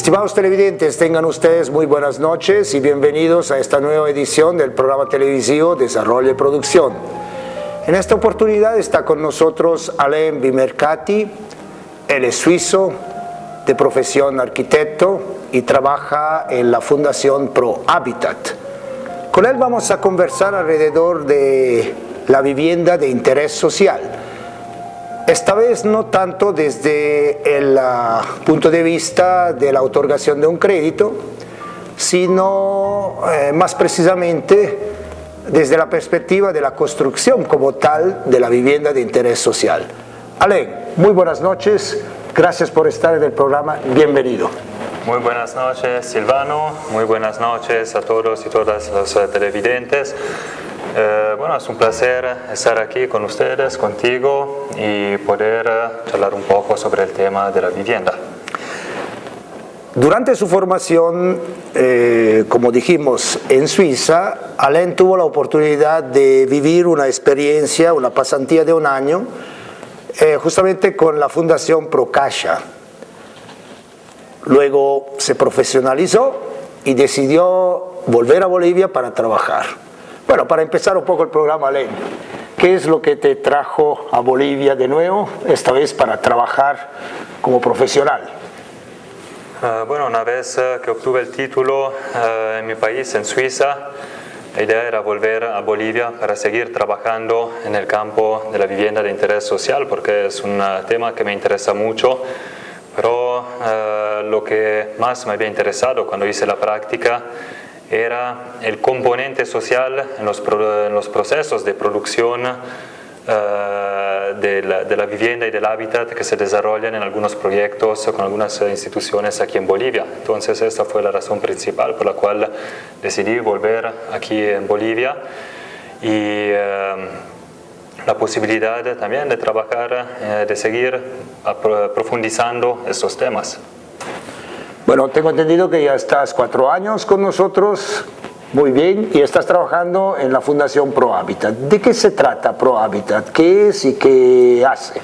Estimados televidentes, tengan ustedes muy buenas noches y bienvenidos a esta nueva edición del programa televisivo Desarrollo y Producción. En esta oportunidad está con nosotros Alain Vimercati. Él es suizo, de profesión arquitecto y trabaja en la Fundación Pro Habitat. Con él vamos a conversar alrededor de la vivienda de interés social. Esta vez no tanto desde el punto de vista de la otorgación de un crédito, sino más precisamente desde la perspectiva de la construcción como tal de la vivienda de interés social. Alain, muy buenas noches, gracias por estar en el programa, bienvenido. Muy buenas noches, Silvano, muy buenas noches a todos y todas los televidentes. Bueno, es un placer estar aquí con ustedes, contigo, y poder charlar un poco sobre el tema de la vivienda. Durante su formación, como dijimos, en Suiza, Alain tuvo la oportunidad de vivir una experiencia, una pasantía de un año, justamente con la Fundación Procascia. Luego se profesionalizó y decidió volver a Bolivia para trabajar. Bueno, para empezar un poco el programa, Alain, ¿qué es lo que te trajo a Bolivia de nuevo, esta vez para trabajar como profesional? Bueno, una vez que obtuve el título en mi país, en Suiza, la idea era volver a Bolivia para seguir trabajando en el campo de la vivienda de interés social, porque es un tema que me interesa mucho, pero lo que más me había interesado cuando hice la práctica era el componente social en los procesos de producción de la vivienda y del hábitat que se desarrollan en algunos proyectos con algunas instituciones aquí en Bolivia. Entonces esta fue la razón principal por la cual decidí volver aquí en Bolivia, y la posibilidad también de trabajar, de seguir profundizando estos temas. Bueno, tengo entendido que ya estás 4 años con nosotros, muy bien, y estás trabajando en la Fundación Pro Habitat. ¿De qué se trata Pro Habitat? ¿Qué es y qué hace?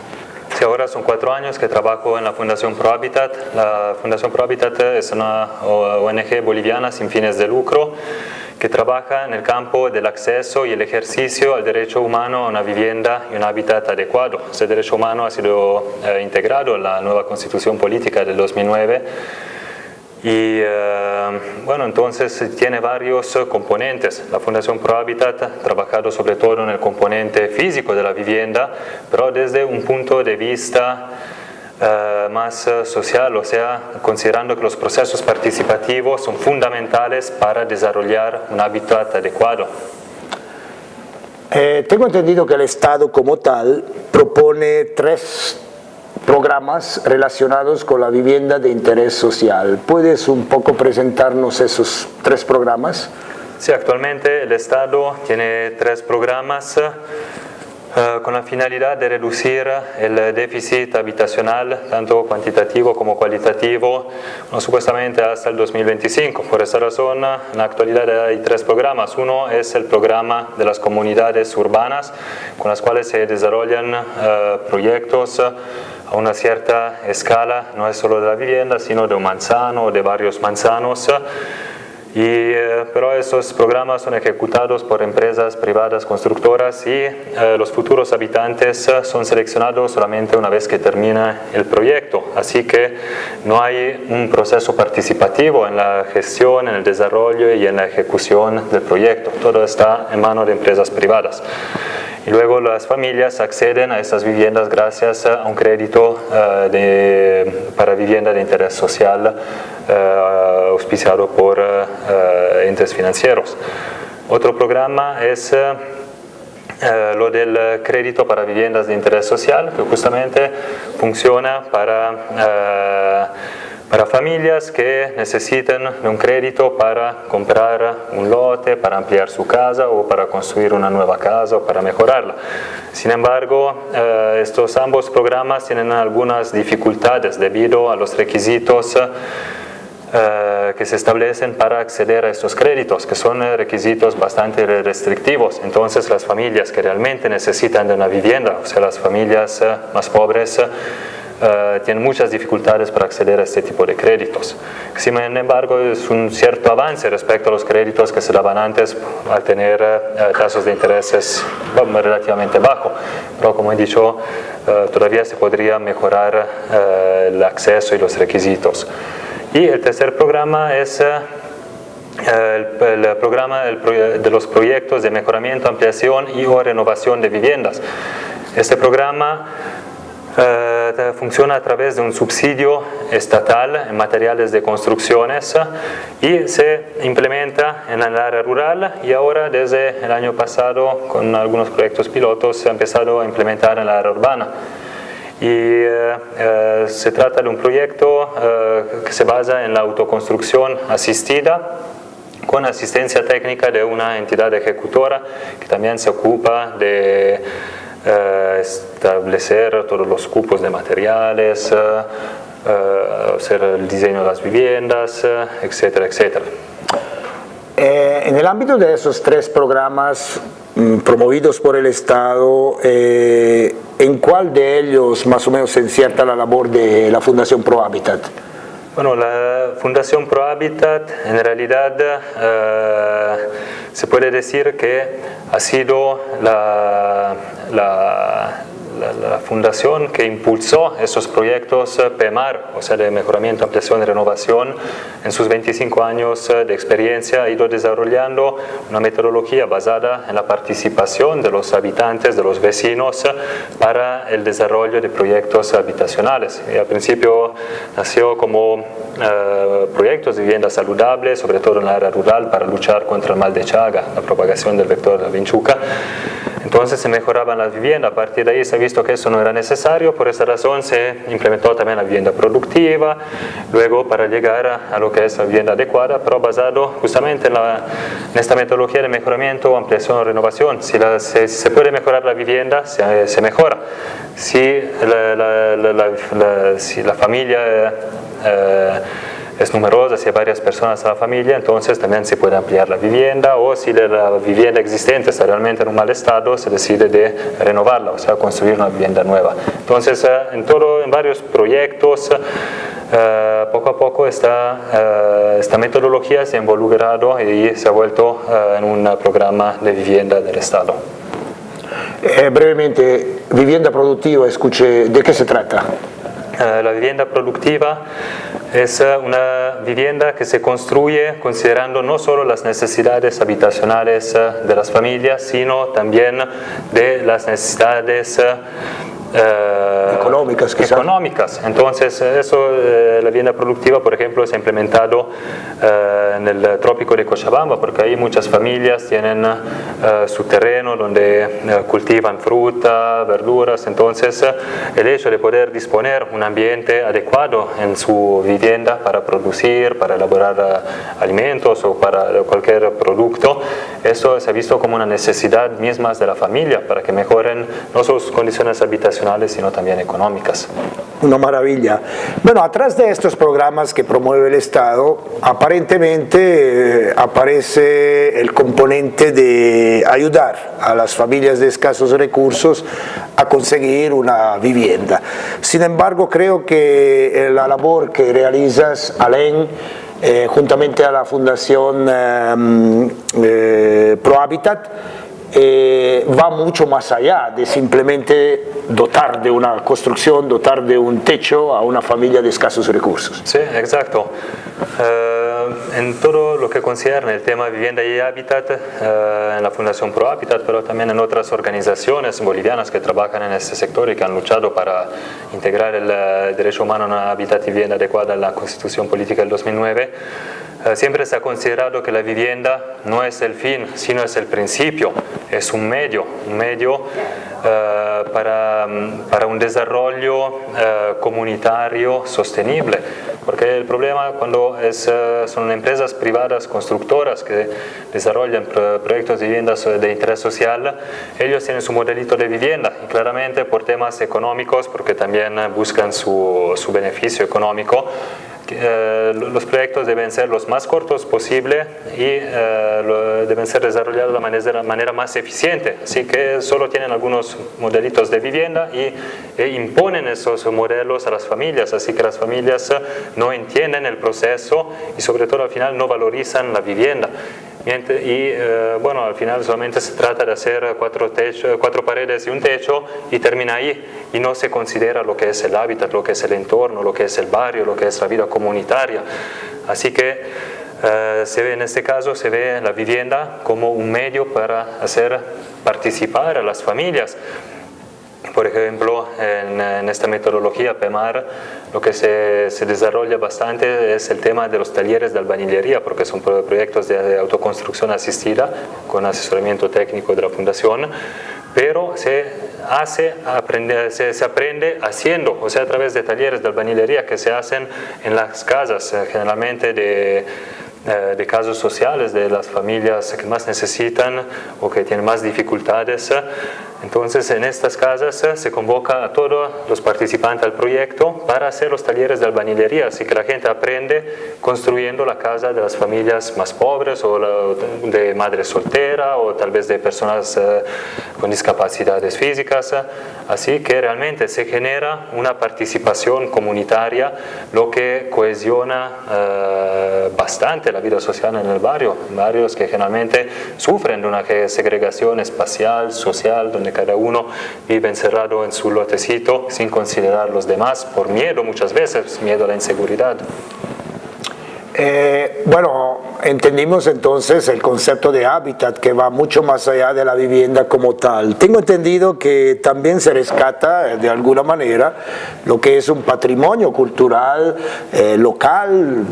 Sí, ahora son 4 años que trabajo en la Fundación Pro Habitat. La Fundación Pro Habitat es una ONG boliviana sin fines de lucro que trabaja en el campo del acceso y el ejercicio al derecho humano a una vivienda y un hábitat adecuado. Ese derecho humano ha sido integrado en la nueva Constitución Política del 2009. Y bueno, entonces tiene varios componentes. La Fundación Pro Habitat ha trabajado sobre todo en el componente físico de la vivienda, pero desde un punto de vista más social, o sea, considerando que los procesos participativos son fundamentales para desarrollar un hábitat adecuado. Tengo entendido que el Estado como tal propone 3 programas relacionados con la vivienda de interés social. ¿Puedes un poco presentarnos esos 3 programas? Sí, actualmente el Estado tiene 3 programas con la finalidad de reducir el déficit habitacional, tanto cuantitativo como cualitativo, supuestamente hasta el 2025. Por esa razón, en la actualidad hay 3 programas. Uno es el programa de las comunidades urbanas, con las cuales se desarrollan proyectos a una cierta escala, no es solo de la vivienda, sino de un manzano o de varios manzanos. Pero esos programas son ejecutados por empresas privadas constructoras y los futuros habitantes son seleccionados solamente una vez que termina el proyecto. Así que no hay un proceso participativo en la gestión, en el desarrollo y en la ejecución del proyecto. Todo está en manos de empresas privadas. Y luego las familias acceden a estas viviendas gracias a un crédito para vivienda de interés social auspiciado por entes financieros. Otro programa es lo del crédito para viviendas de interés social, que justamente funciona para familias que necesitan de un crédito para comprar un lote, para ampliar su casa o para construir una nueva casa o para mejorarla. Sin embargo, estos ambos programas tienen algunas dificultades debido a los requisitos que se establecen para acceder a estos créditos, que son requisitos bastante restrictivos. Entonces las familias que realmente necesitan de una vivienda, o sea las familias más pobres, tienen muchas dificultades para acceder a este tipo de créditos. Sin embargo, es un cierto avance respecto a los créditos que se daban antes al tener tasas de intereses relativamente bajos, pero como he dicho, todavía se podría mejorar el acceso y los requisitos. Y el tercer programa es el programa de los proyectos de mejoramiento, ampliación y o renovación de viviendas. Este programa funciona a través de un subsidio estatal en materiales de construcciones y se implementa en el área rural, y ahora desde el año pasado con algunos proyectos pilotos se ha empezado a implementar en la área urbana. Y se trata de un proyecto que se basa en la autoconstrucción asistida con asistencia técnica de una entidad ejecutora que también se ocupa de establecer todos los cupos de materiales, hacer el diseño de las viviendas, etcétera, etcétera. En el ámbito de esos tres programas promovidos por el Estado, ¿en cuál de ellos más o menos se inserta la labor de la Fundación Pro Habitat? Bueno, la Fundación Pro Habitat en realidad se puede decir que ha sido la fundación que impulsó estos proyectos PEMAR, o sea, de mejoramiento, ampliación y renovación. En sus 25 años de experiencia ha ido desarrollando una metodología basada en la participación de los habitantes, de los vecinos, para el desarrollo de proyectos habitacionales. Y al principio nació como proyectos de vivienda saludable, sobre todo en la área rural, para luchar contra el mal de Chaga, la propagación del vector de la vinchuca. Entonces se mejoraban las viviendas. A partir de ahí se ha visto que eso no era necesario, por esa razón se implementó también la vivienda productiva, luego para llegar a lo que es la vivienda adecuada, pero basado justamente en esta metodología de mejoramiento, ampliación o renovación. Si se puede mejorar la vivienda, se mejora. Si la familia es numerosa, si hay varias personas en la familia, entonces también se puede ampliar la vivienda, o si la vivienda existente está realmente en un mal estado, se decide de renovarla, o sea, construir una vivienda nueva. Entonces, en varios proyectos, poco a poco esta metodología se ha involucrado y se ha vuelto en un programa de vivienda del Estado. Brevemente, vivienda productiva, escuché, ¿de qué se trata? La vivienda productiva es una vivienda que se construye considerando no solo las necesidades habitacionales de las familias, sino también de las necesidades económicas. Entonces, la vivienda productiva, por ejemplo, se ha implementado en el trópico de Cochabamba, porque ahí muchas familias tienen su terreno donde cultivan fruta, verduras. Entonces, el hecho de poder disponer un ambiente adecuado en su vivienda para producir, para elaborar alimentos o para cualquier producto, eso se ha visto como una necesidad misma de la familia para que mejoren no solo sus condiciones habitacionales, sino también económicas. Una maravilla. Bueno, atrás de estos programas que promueve el Estado, aparentemente aparece el componente de ayudar a las familias de escasos recursos a conseguir una vivienda. Sin embargo, creo que la labor que realizas, Alain, juntamente a la Fundación Pro Habitat, va mucho más allá de simplemente dotar de una construcción, dotar de un techo a una familia de escasos recursos. Sí, exacto. En todo lo que concierne el tema vivienda y hábitat, en la Fundación Pro Habitat, pero también en otras organizaciones bolivianas que trabajan en este sector y que han luchado para integrar el derecho humano a una hábitat y vivienda adecuada en la Constitución Política del 2009, siempre se ha considerado que la vivienda no es el fin, sino es el principio, es un medio para un desarrollo comunitario sostenible. Porque el problema cuando son empresas privadas constructoras que desarrollan proyectos de viviendas de interés social, ellos tienen su modelito de vivienda y claramente por temas económicos, porque también buscan su beneficio económico, los proyectos deben ser los más cortos posible y deben ser desarrollados de la manera más eficiente. Así que solo tienen algunos modelitos de vivienda e imponen esos modelos a las familias. Así que las familias no entienden el proceso y sobre todo al final no valorizan la vivienda. Y bueno, al final solamente se trata de hacer cuatro paredes y un techo y termina ahí, y no se considera lo que es el hábitat, lo que es el entorno, lo que es el barrio, lo que es la vida comunitaria. Así que en este caso se ve la vivienda como un medio para hacer participar a las familias. Por ejemplo, en esta metodología PEMAR, lo que se desarrolla bastante es el tema de los talleres de albañilería, porque son proyectos de autoconstrucción asistida con asesoramiento técnico de la Fundación, pero se aprende haciendo, o sea, a través de talleres de albañilería que se hacen en las casas, generalmente de casos sociales, de las familias que más necesitan o que tienen más dificultades. Entonces, en estas casas se convoca a todos los participantes del proyecto para hacer los talleres de albañilería, así que la gente aprende construyendo la casa de las familias más pobres o de madres solteras o tal vez de personas con discapacidades físicas. Así que realmente se genera una participación comunitaria, lo que cohesiona bastante la vida social en el barrio, barrios que generalmente sufren de una segregación espacial, social, donde cada uno vive encerrado en su lotecito sin considerar a los demás, por miedo muchas veces, miedo a la inseguridad. Bueno, entendimos entonces el concepto de hábitat que va mucho más allá de la vivienda como tal. Tengo entendido que también se rescata de alguna manera lo que es un patrimonio cultural local.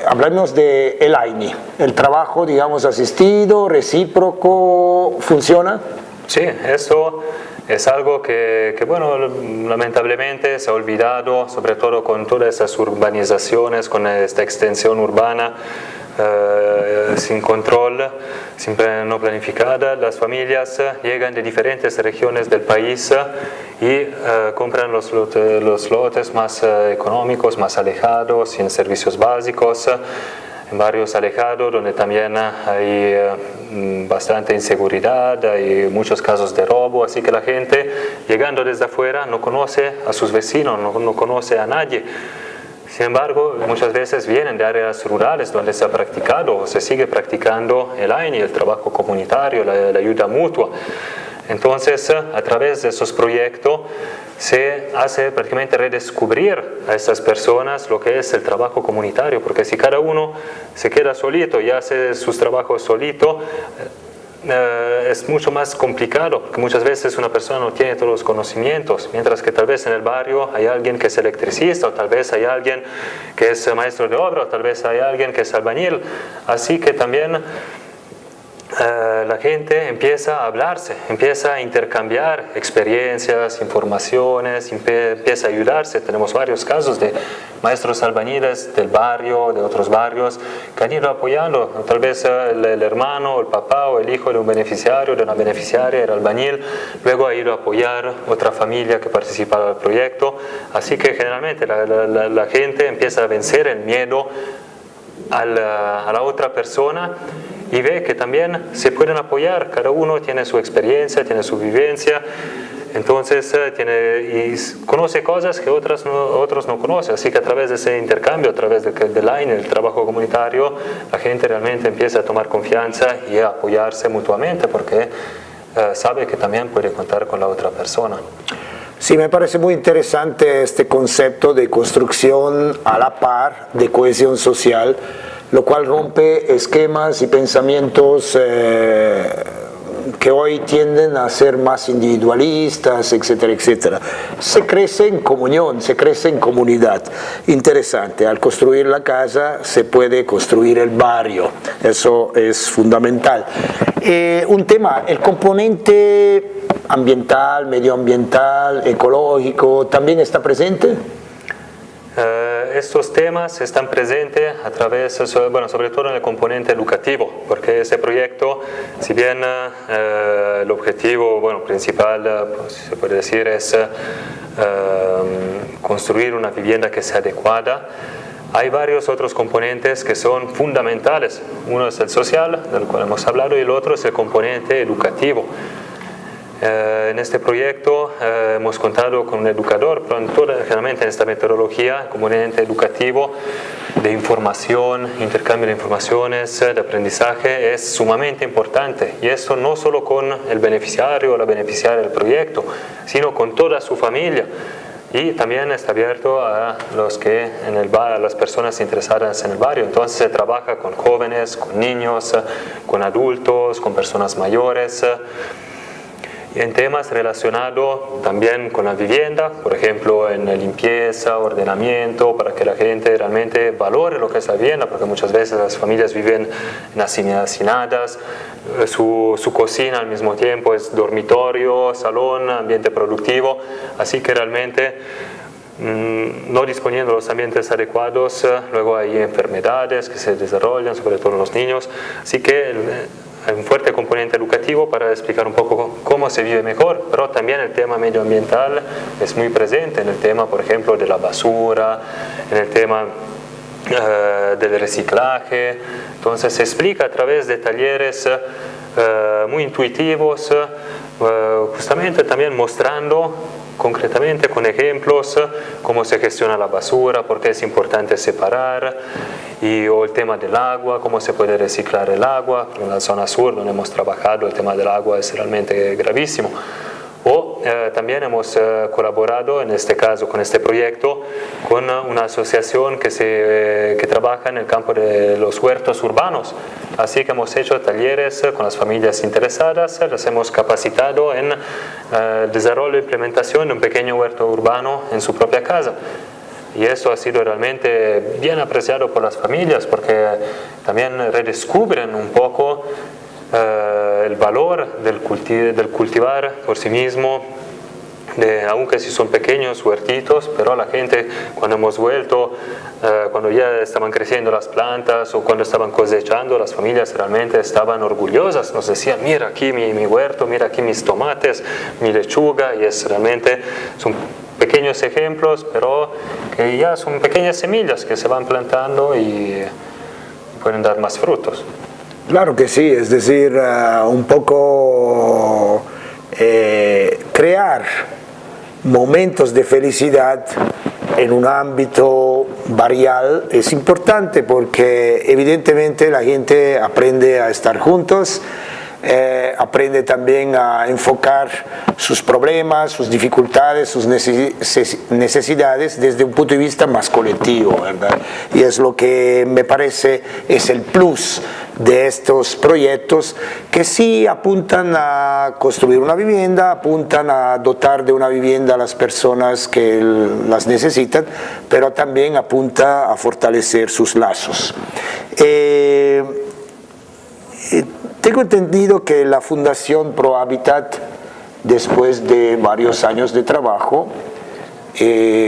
Hablamos de el AINI, el trabajo, digamos, asistido, recíproco, ¿funciona? Sí, esto es algo que, bueno, lamentablemente se ha olvidado, sobre todo con todas esas urbanizaciones, con esta extensión urbana sin control, siempre no planificada. Las familias llegan de diferentes regiones del país y compran los lotes más económicos, más alejados, sin servicios básicos, en barrios alejados donde también hay bastante inseguridad, hay muchos casos de robo, así que la gente llegando desde afuera no conoce a sus vecinos, no conoce a nadie. Sin embargo, muchas veces vienen de áreas rurales donde se ha practicado o se sigue practicando el AINI, el trabajo comunitario, la ayuda mutua. Entonces, a través de esos proyectos se hace prácticamente redescubrir a estas personas lo que es el trabajo comunitario, porque si cada uno se queda solito y hace sus trabajos solito, es mucho más complicado, porque muchas veces una persona no tiene todos los conocimientos, mientras que tal vez en el barrio hay alguien que es electricista, o tal vez hay alguien que es maestro de obra, o tal vez hay alguien que es albañil. Así que también la gente empieza a hablarse, empieza a intercambiar experiencias, informaciones, empieza a ayudarse. Tenemos varios casos de maestros albañiles del barrio, de otros barrios, que han ido apoyando. Tal vez el hermano, el papá o el hijo de un beneficiario, de una beneficiaria era albañil, luego ha ido a apoyar otra familia que participaba del proyecto. Así que generalmente la gente empieza a vencer el miedo a la otra persona y ve que también se pueden apoyar, cada uno tiene su experiencia, tiene su vivencia, entonces conoce cosas que otros no conocen, así que a través de ese intercambio, a través del AINI, el trabajo comunitario, la gente realmente empieza a tomar confianza y a apoyarse mutuamente porque sabe que también puede contar con la otra persona. Sí, me parece muy interesante este concepto de construcción a la par, de cohesión social, lo cual rompe esquemas y pensamientos que hoy tienden a ser más individualistas, etcétera, etcétera. Se crece en comunión, se crece en comunidad. Interesante, al construir la casa se puede construir el barrio, eso es fundamental. Un tema, el componente ambiental, medioambiental, ecológico, ¿también está presente? Estos temas están presentes a través, bueno, sobre todo en el componente educativo, porque ese proyecto, si bien el objetivo, bueno, principal, pues, se puede decir, es construir una vivienda que sea adecuada, Hay varios otros componentes que son fundamentales. Uno es el social, del cual hemos hablado, y el otro es el componente educativo. En este proyecto hemos contado con un educador, pero generalmente en esta metodología, el componente educativo de información, intercambio de informaciones, de aprendizaje es sumamente importante, y eso no solo con el beneficiario o la beneficiaria del proyecto, sino con toda su familia. Y también está abierto a a las personas interesadas en el barrio. Entonces se trabaja con jóvenes, con niños, con adultos, con personas mayores. Y en temas relacionados también con la vivienda, por ejemplo en limpieza, ordenamiento, para que la gente realmente valore lo que es la vivienda, porque muchas veces las familias viven en hacinadas, su cocina al mismo tiempo es dormitorio, salón, ambiente productivo, así que realmente no disponiendo de los ambientes adecuados, luego hay enfermedades que se desarrollan, sobre todo en los niños, así que hay un fuerte componente educativo para explicar un poco cómo se vive mejor, pero también el tema medioambiental es muy presente en el tema, por ejemplo, de la basura, en el tema del reciclaje. Entonces se explica a través de talleres muy intuitivos, justamente también mostrando concretamente con ejemplos cómo se gestiona la basura, por qué es importante separar, o el tema del agua, cómo se puede reciclar el agua. En la zona sur donde hemos trabajado el tema del agua es realmente gravísimo. También hemos colaborado en este caso con este proyecto con una asociación que trabaja en el campo de los huertos urbanos, así que hemos hecho talleres con las familias interesadas, las hemos capacitado en el desarrollo e implementación de un pequeño huerto urbano en su propia casa. Y eso ha sido realmente bien apreciado por las familias, porque también redescubren un poco el valor del cultivar por sí mismo, aunque si son pequeños huertitos, pero la gente cuando hemos vuelto, cuando ya estaban creciendo las plantas o cuando estaban cosechando, las familias realmente estaban orgullosas, nos decían: mira aquí mi huerto, mira aquí mis tomates, mi lechuga, y son pequeños ejemplos, pero que ya son pequeñas semillas que se van plantando y pueden dar más frutos. Claro que sí, es decir, un poco crear momentos de felicidad en un ámbito barrial es importante, porque evidentemente la gente aprende a estar juntos, aprende también a enfocar sus problemas, sus dificultades, sus necesidades desde un punto de vista más colectivo, ¿verdad? Y es lo que me parece es el plus de estos proyectos, que sí apuntan a construir una vivienda, apuntan a dotar de una vivienda a las personas que las necesitan, pero también apunta a fortalecer sus lazos. Tengo entendido que la Fundación Pro Habitat, después de varios años de trabajo,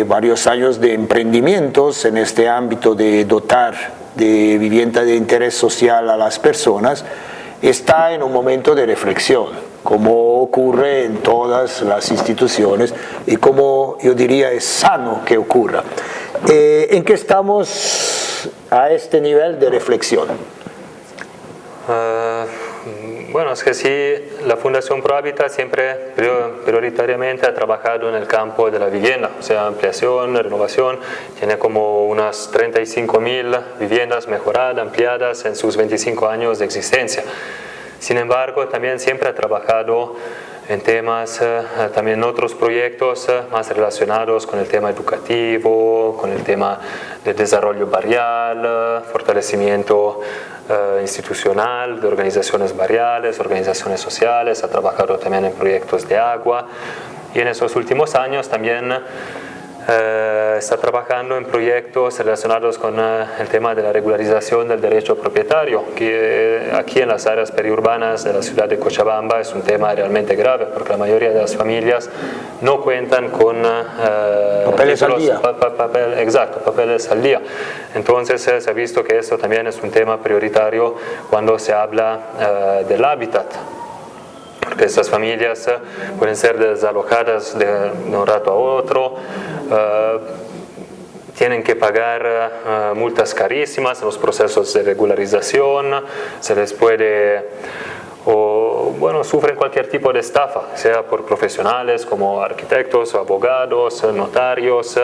varios años de emprendimientos en este ámbito de dotar de vivienda de interés social a las personas, está en un momento de reflexión, como ocurre en todas las instituciones y como yo diría es sano que ocurra. ¿En qué estamos a este nivel de reflexión? Bueno, es que sí, la Fundación Pro Habitat siempre prioritariamente ha trabajado en el campo de la vivienda, o sea, ampliación, renovación. Tiene como unas 35.000 viviendas mejoradas, ampliadas en sus 25 años de existencia. Sin embargo, también siempre ha trabajado en temas, también otros proyectos más relacionados con el tema educativo, con el tema de desarrollo barrial, fortalecimiento institucional, de organizaciones barriales, organizaciones sociales. Ha trabajado también en proyectos de agua, y en esos últimos años también está trabajando en proyectos relacionados con el tema de la regularización del derecho propietario, que aquí en las áreas periurbanas de la ciudad de Cochabamba es un tema realmente grave, porque la mayoría de las familias no cuentan con papeles al día. Papeles al día. Entonces se ha visto que esto también es un tema prioritario cuando se habla del hábitat, porque estas familias pueden ser desalojadas de un rato a otro, tienen que pagar multas carísimas en los procesos de regularización, se les puede, o bueno, sufren cualquier tipo de estafa, sea por profesionales como arquitectos, abogados, notarios,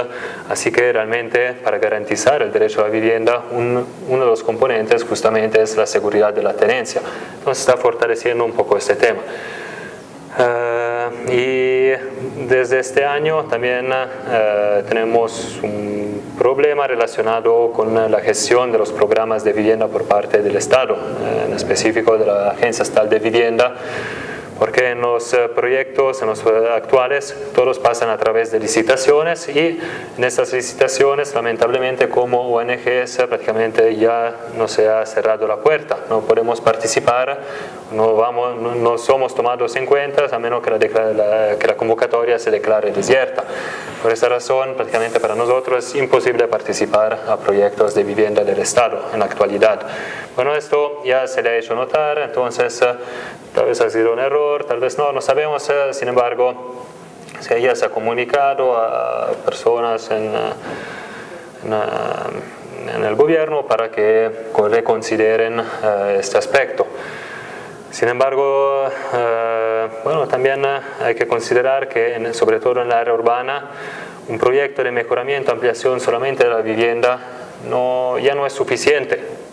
así que realmente para garantizar el derecho a la vivienda uno de los componentes justamente es la seguridad de la tenencia, entonces está fortaleciendo un poco este tema. Y desde este año también tenemos un problema relacionado con la gestión de los programas de vivienda por parte del Estado, en específico de la Agencia Estatal de Vivienda, porque en los proyectos en los actuales todos pasan a través de licitaciones y en estas licitaciones lamentablemente como ONGs prácticamente ya no se ha cerrado la puerta, no podemos participar, no somos tomados en cuenta a menos que la convocatoria se declare desierta. Por esta razón prácticamente para nosotros es imposible participar a proyectos de vivienda del Estado en la actualidad. Bueno, esto ya se le ha hecho notar, entonces tal vez ha sido un error, tal vez no sabemos, sin embargo, ya se ha comunicado a personas en el gobierno para que reconsideren este aspecto. Sin embargo, bueno, también hay que considerar que, sobre todo en la área urbana, un proyecto de mejoramiento, ampliación solamente de la vivienda ya no es suficiente.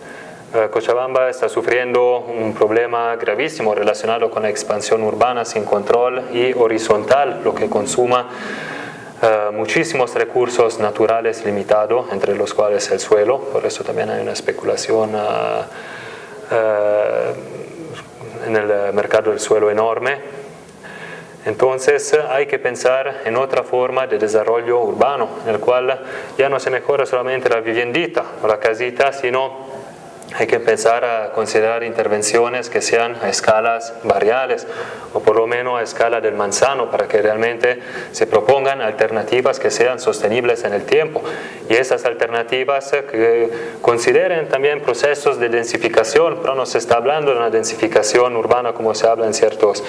Cochabamba está sufriendo un problema gravísimo relacionado con la expansión urbana sin control y horizontal, lo que consuma muchísimos recursos naturales limitados, entre los cuales el suelo, por eso también hay una especulación en el mercado del suelo enorme. Entonces hay que pensar en otra forma de desarrollo urbano, en el cual ya no se mejora solamente la viviendita o la casita, sino hay que empezar a considerar intervenciones que sean a escalas barriales o por lo menos a escala del manzano para que realmente se propongan alternativas que sean sostenibles en el tiempo y esas alternativas que consideren también procesos de densificación, pero no se está hablando de una densificación urbana como se habla en ciertos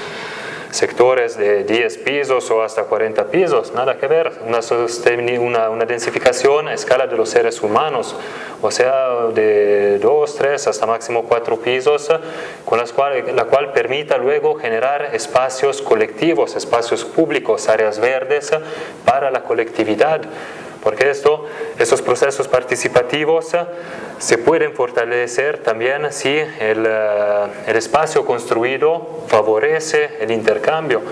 sectores de 10 pisos o hasta 40 pisos, nada que ver, una densificación a escala de los seres humanos, o sea, de 2, 3 hasta máximo 4 pisos, con la cual permita luego generar espacios colectivos, espacios públicos, áreas verdes para la colectividad. Porque estos procesos participativos se pueden fortalecer también si el espacio construido favorece el intercambio.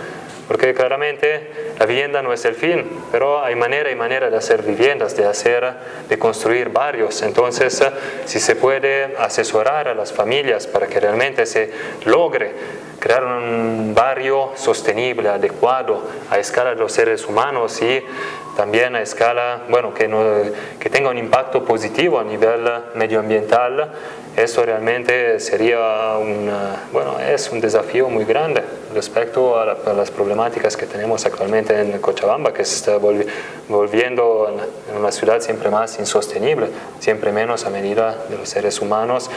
Porque claramente la vivienda no es el fin, pero hay manera y manera de hacer viviendas, de construir barrios. Entonces, si se puede asesorar a las familias para que realmente se logre crear un barrio sostenible, adecuado a escala de los seres humanos y también a escala, bueno, que tenga un impacto positivo a nivel medioambiental, eso realmente sería es un desafío muy grande respecto a las problemáticas que tenemos actualmente en Cochabamba, que se está volviendo en una ciudad siempre más insostenible, siempre menos a medida de los seres humanos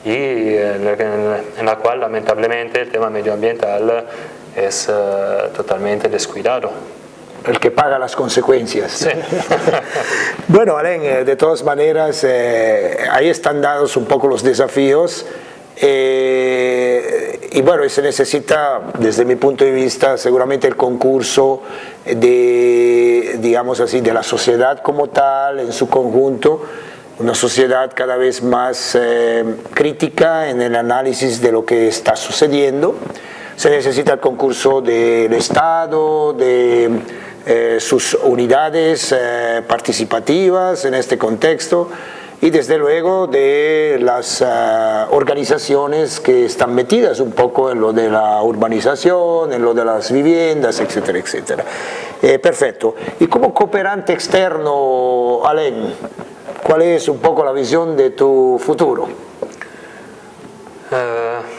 y en la cual lamentablemente el tema medioambiental es totalmente descuidado. El que paga las consecuencias. Sí. Bueno, Alain, de todas maneras, ahí están dados un poco los desafíos y bueno, se necesita, desde mi punto de vista, seguramente el concurso digamos así, de la sociedad como tal, en su conjunto, una sociedad cada vez más crítica en el análisis de lo que está sucediendo. Se necesita el concurso del Estado, de sus unidades participativas en este contexto y desde luego de las organizaciones que están metidas un poco en lo de la urbanización, en lo de las viviendas, etcétera, etcétera. Perfecto. Y como cooperante externo, Alain, ¿cuál es un poco la visión de tu futuro?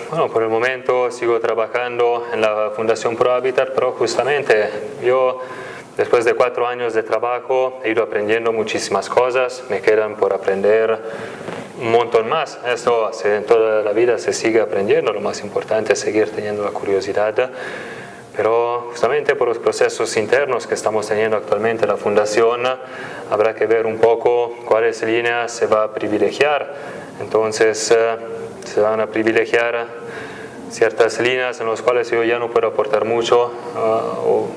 Bueno, por el momento sigo trabajando en la Fundación ProHábitat, pero justamente yo, después de 4 años de trabajo, he ido aprendiendo muchísimas cosas, me quedan por aprender un montón más. Esto en toda la vida se sigue aprendiendo, lo más importante es seguir teniendo la curiosidad. pero justamente por los procesos internos que estamos teniendo actualmente en la Fundación, habrá que ver un poco cuáles líneas se va a privilegiar. Entonces se van a privilegiar ciertas líneas en las cuales yo ya no puedo aportar mucho o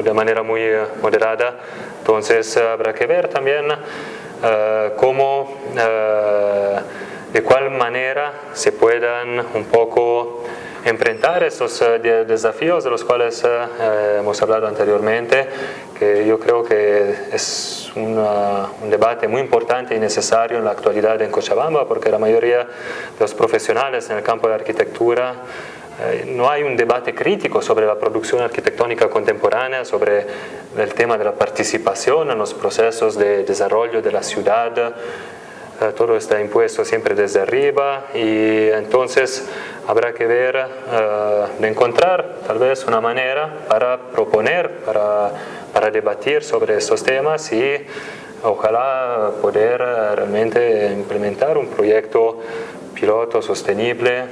de manera muy moderada. Entonces habrá que ver también cómo, de cuál manera se puedan un poco enfrentar estos desafíos de los cuales hemos hablado anteriormente, que yo creo que es un debate muy importante y necesario en la actualidad en Cochabamba, porque la mayoría de los profesionales en el campo de arquitectura no hay un debate crítico sobre la producción arquitectónica contemporánea, sobre el tema de la participación en los procesos de desarrollo de la ciudad. Todo está impuesto siempre desde arriba y entonces habrá que ver, de encontrar tal vez una manera para proponer, para debatir sobre estos temas y ojalá poder realmente implementar un proyecto piloto sostenible,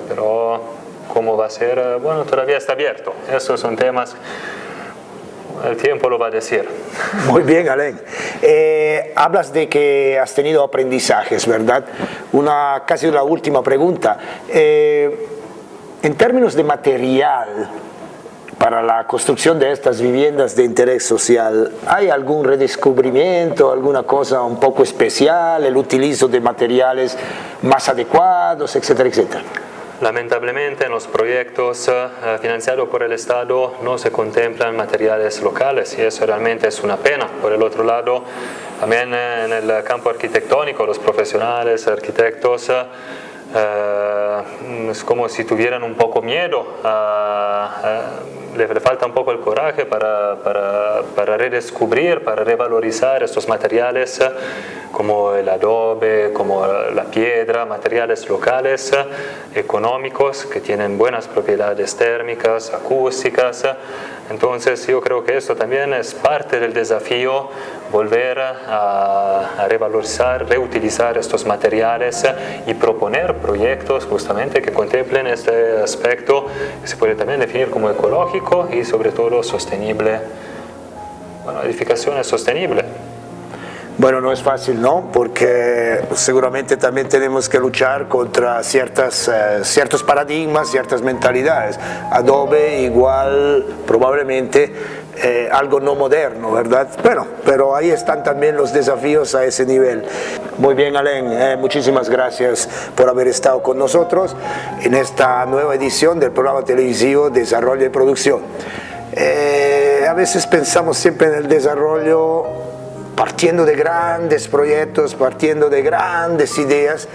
pero cómo va a ser, bueno, todavía está abierto. Esos son temas, el tiempo lo va a decir. Muy bien, Alain. Hablas de que has tenido aprendizajes, ¿verdad? Casi la última pregunta. En términos de material para la construcción de estas viviendas de interés social, ¿hay algún redescubrimiento, alguna cosa un poco especial, el utilizo de materiales más adecuados, etcétera, etcétera? Lamentablemente en los proyectos financiados por el Estado no se contemplan materiales locales y eso realmente es una pena. Por el otro lado, también en el campo arquitectónico, los profesionales, arquitectos, es como si tuvieran un poco miedo, le falta un poco el coraje para redescubrir, para revalorizar estos materiales como el adobe, como la piedra, materiales locales, económicos, que tienen buenas propiedades térmicas, acústicas. Entonces yo creo que esto también es parte del desafío, volver a revalorizar, reutilizar estos materiales y proponer proyectos justamente que contemplen este aspecto que se puede también definir como ecológico y sobre todo sostenible. Bueno, edificación es sostenible. Bueno, no es fácil, ¿no? Porque seguramente también tenemos que luchar contra ciertos paradigmas, ciertas mentalidades. Adobe igual, probablemente, algo no moderno, ¿verdad? Bueno, pero ahí están también los desafíos a ese nivel. Muy bien, Alain, muchísimas gracias por haber estado con nosotros en esta nueva edición del programa televisivo Desarrollo y Producción. A veces pensamos siempre en el desarrollo partiendo de grandes proyectos, partiendo de grandes ideas,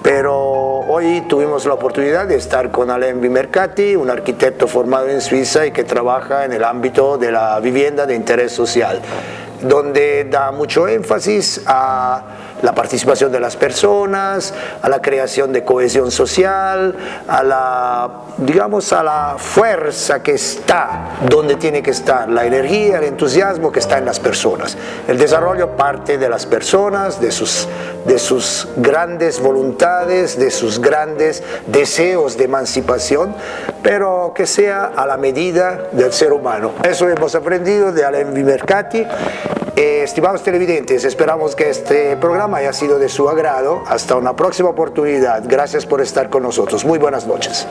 pero hoy tuvimos la oportunidad de estar con Alain Vimercati, un arquitecto formado en Suiza y que trabaja en el ámbito de la vivienda de interés social, donde da mucho énfasis a la participación de las personas, a la creación de cohesión social, a la fuerza que está donde tiene que estar, la energía, el entusiasmo que está en las personas. El desarrollo parte de las personas, de sus grandes voluntades, de sus grandes deseos de emancipación, pero que sea a la medida del ser humano. Eso hemos aprendido de Alain Vimercati. Estimados televidentes, esperamos que este programa haya sido de su agrado. Hasta una próxima oportunidad. Gracias por estar con nosotros. Muy buenas noches.